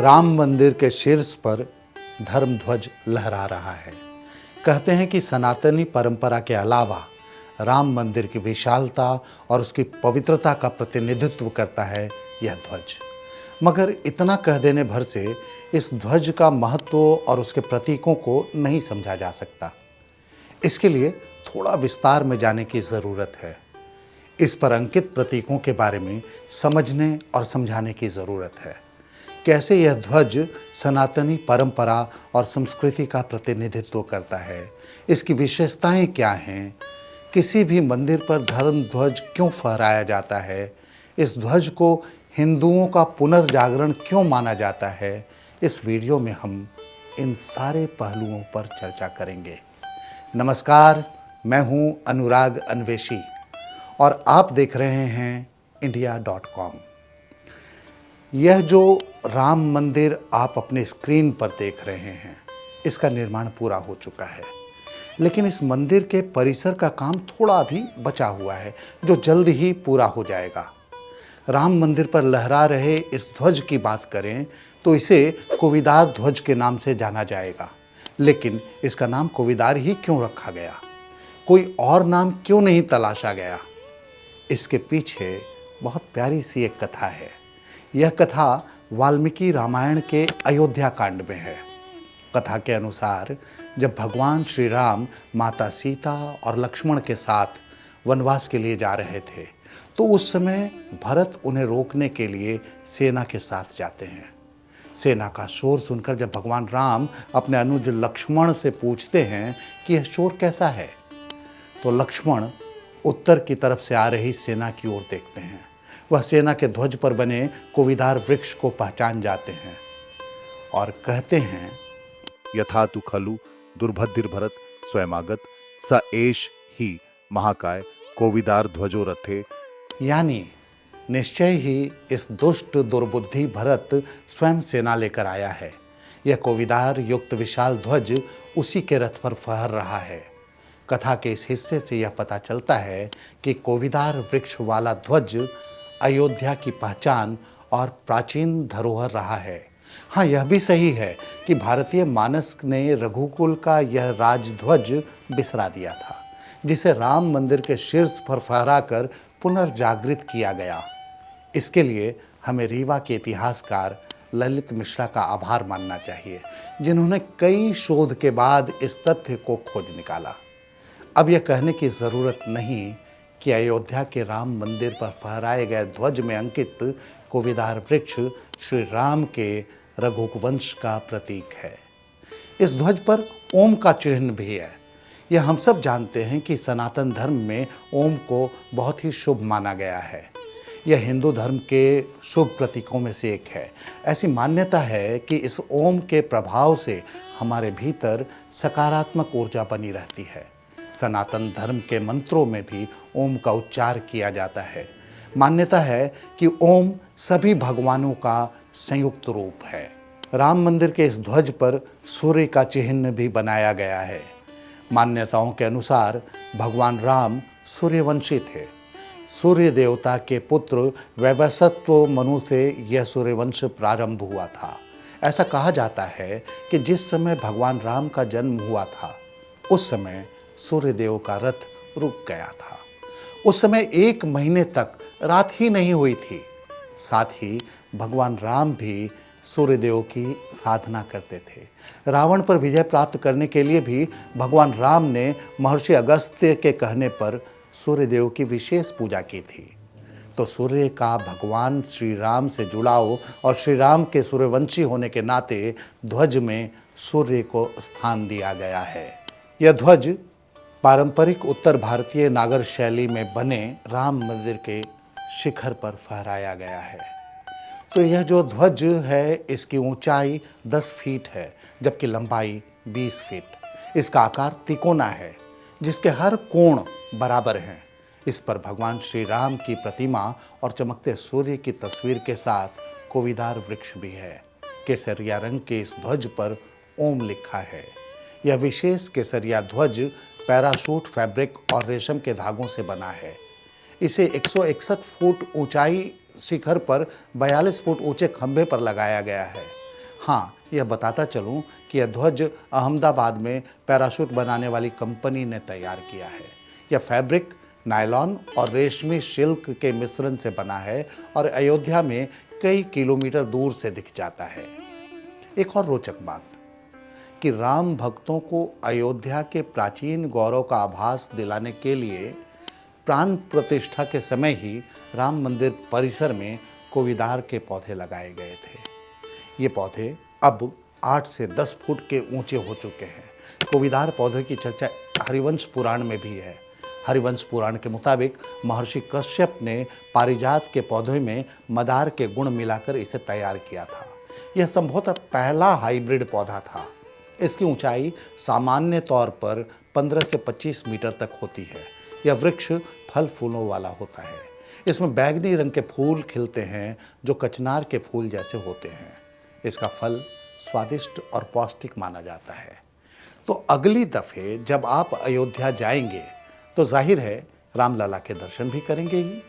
राम मंदिर के शीर्ष पर धर्म ध्वज लहरा रहा है। कहते हैं कि सनातनी परंपरा के अलावा राम मंदिर की विशालता और उसकी पवित्रता का प्रतिनिधित्व करता है यह ध्वज। मगर इतना कह देने भर से इस ध्वज का महत्व और उसके प्रतीकों को नहीं समझा जा सकता। इसके लिए थोड़ा विस्तार में जाने की ज़रूरत है। इस पर अंकित प्रतीकों के बारे में समझने और समझाने की ज़रूरत है। कैसे यह ध्वज सनातनी परंपरा और संस्कृति का प्रतिनिधित्व करता है, इसकी विशेषताएं क्या हैं, किसी भी मंदिर पर धर्म ध्वज क्यों फहराया जाता है, इस ध्वज को हिंदुओं का पुनर्जागरण क्यों माना जाता है, इस वीडियो में हम इन सारे पहलुओं पर चर्चा करेंगे। नमस्कार, मैं हूं अनुराग अन्वेषी और आप देख रहे हैं India.com। यह जो राम मंदिर आप अपने स्क्रीन पर देख रहे हैं, इसका निर्माण पूरा हो चुका है, लेकिन इस मंदिर के परिसर का काम थोड़ा अभी बचा हुआ है, जो जल्द ही पूरा हो जाएगा। राम मंदिर पर लहरा रहे इस ध्वज की बात करें तो इसे कोविदार ध्वज के नाम से जाना जाएगा। लेकिन इसका नाम कोविदार ही क्यों रखा गया? कोई और नाम क्यों नहीं तलाशा गया? इसके पीछे बहुत प्यारी सी एक कथा है। यह कथा वाल्मीकि रामायण के अयोध्या कांड में है। कथा के अनुसार जब भगवान श्री राम माता सीता और लक्ष्मण के साथ वनवास के लिए जा रहे थे, तो उस समय भरत उन्हें रोकने के लिए सेना के साथ जाते हैं। सेना का शोर सुनकर जब भगवान राम अपने अनुज लक्ष्मण से पूछते हैं कि यह शोर कैसा है, तो लक्ष्मण उत्तर की तरफ से आ रही सेना की ओर देखते हैं। वह सेना के ध्वज पर बने कोविदार वृक्ष को पहचान जाते हैं और कहते हैं, यथा तु खलु दुर्भद्र स्वयमागत स एष ही महाकाय कोविदार ध्वजो रथे। यानी निश्चय ही इस दुष्ट दुर्बुद्धि भरत स्वयं सेना लेकर आया है। यह कोविदार युक्त विशाल ध्वज उसी के रथ पर फहर रहा है। कथा के इस हिस्से से यह पता चलता है कि कोविदार वृक्ष वाला ध्वज अयोध्या की पहचान और प्राचीन धरोहर रहा है। हाँ, यह भी सही है कि भारतीय मानस ने रघुकुल का यह राजध्वज बिसरा दिया था, जिसे राम मंदिर के शीर्ष पर फहराकर पुनर्जागृत किया गया। इसके लिए हमें रीवा के इतिहासकार ललित मिश्रा का आभार मानना चाहिए, जिन्होंने कई शोध के बाद इस तथ्य को खोज निकाला। अब यह कहने की ज़रूरत नहीं कि अयोध्या के राम मंदिर पर फहराए गए ध्वज में अंकित कोविदार वृक्ष श्री राम के रघुवंश का प्रतीक है। इस ध्वज पर ओम का चिन्ह भी है। यह हम सब जानते हैं कि सनातन धर्म में ओम को बहुत ही शुभ माना गया है। यह हिंदू धर्म के शुभ प्रतीकों में से एक है। ऐसी मान्यता है कि इस ओम के प्रभाव से हमारे भीतर सकारात्मक ऊर्जा बनी रहती है। सनातन धर्म के मंत्रों में भी ओम का उच्चार किया जाता है। मान्यता है कि ओम सभी भगवानों का संयुक्त रूप है। राम मंदिर के इस ध्वज पर सूर्य का चिन्ह भी बनाया गया है। मान्यताओं के अनुसार भगवान राम सूर्यवंशी थे। सूर्य देवता के पुत्र वैवस्वत मनु से यह सूर्यवंश प्रारंभ हुआ था। ऐसा कहा जाता है कि जिस समय भगवान राम का जन्म हुआ था, उस समय सूर्यदेव का रथ रुक गया था। उस समय 1 महीने तक रात ही नहीं हुई थी। साथ ही भगवान राम भी सूर्यदेव की साधना करते थे। रावण पर विजय प्राप्त करने के लिए भी भगवान राम ने महर्षि अगस्त्य के कहने पर सूर्यदेव की विशेष पूजा की थी। तो सूर्य का भगवान श्री राम से जुड़ाव और श्री राम के सूर्यवंशी होने के नाते ध्वज में सूर्य को स्थान दिया गया है। यह ध्वज पारंपरिक उत्तर भारतीय नागर शैली में बने राम मंदिर के शिखर पर फहराया गया है। तो यह जो ध्वज है, इसकी ऊंचाई 10 फीट है, जबकि लंबाई 20 फीट। इसका आकार तिकोना है, जिसके हर कोण बराबर हैं। इस पर भगवान श्री राम की प्रतिमा और चमकते सूर्य की तस्वीर के साथ कोविदार वृक्ष भी है। केसरिया रंग के इस ध्वज पर ओम लिखा है। यह विशेष केसरिया ध्वज पैराशूट फैब्रिक और रेशम के धागों से बना है। इसे 161 फुट ऊंचाई शिखर पर 42 फुट ऊंचे खंभे पर लगाया गया है। हाँ, यह बताता चलूं कि यह ध्वज अहमदाबाद में पैराशूट बनाने वाली कंपनी ने तैयार किया है। यह फैब्रिक नायलॉन और रेशमी सिल्क के मिश्रण से बना है और अयोध्या में कई किलोमीटर दूर से दिख जाता है। एक और रोचक बात कि राम भक्तों को अयोध्या के प्राचीन गौरव का आभास दिलाने के लिए प्राण प्रतिष्ठा के समय ही राम मंदिर परिसर में कोविदार के पौधे लगाए गए थे। ये पौधे अब 8 से 10 फुट के ऊंचे हो चुके हैं। कोविदार पौधे की चर्चा हरिवंश पुराण में भी है। हरिवंश पुराण के मुताबिक महर्षि कश्यप ने पारिजात के पौधे में मदार के गुण मिलाकर इसे तैयार किया था। यह संभवतः पहला हाइब्रिड पौधा था। इसकी ऊंचाई सामान्य तौर पर 15 से 25 मीटर तक होती है। यह वृक्ष फल फूलों वाला होता है। इसमें बैगनी रंग के फूल खिलते हैं जो कचनार के फूल जैसे होते हैं। इसका फल स्वादिष्ट और पौष्टिक माना जाता है। तो अगली दफे जब आप अयोध्या जाएंगे तो जाहिर है रामलला के दर्शन भी करेंगे ही।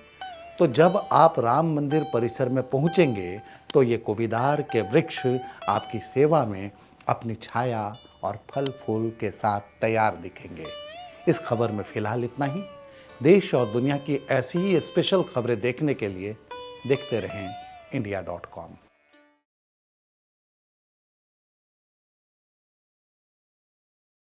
तो जब आप राम मंदिर परिसर में पहुंचेंगे तो ये कोविदार के वृक्ष आपकी सेवा में अपनी छाया और फल फूल के साथ तैयार दिखेंगे। इस खबर में फिलहाल इतना ही। देश और दुनिया की ऐसी ही स्पेशल खबरें देखने के लिए देखते रहें India.com।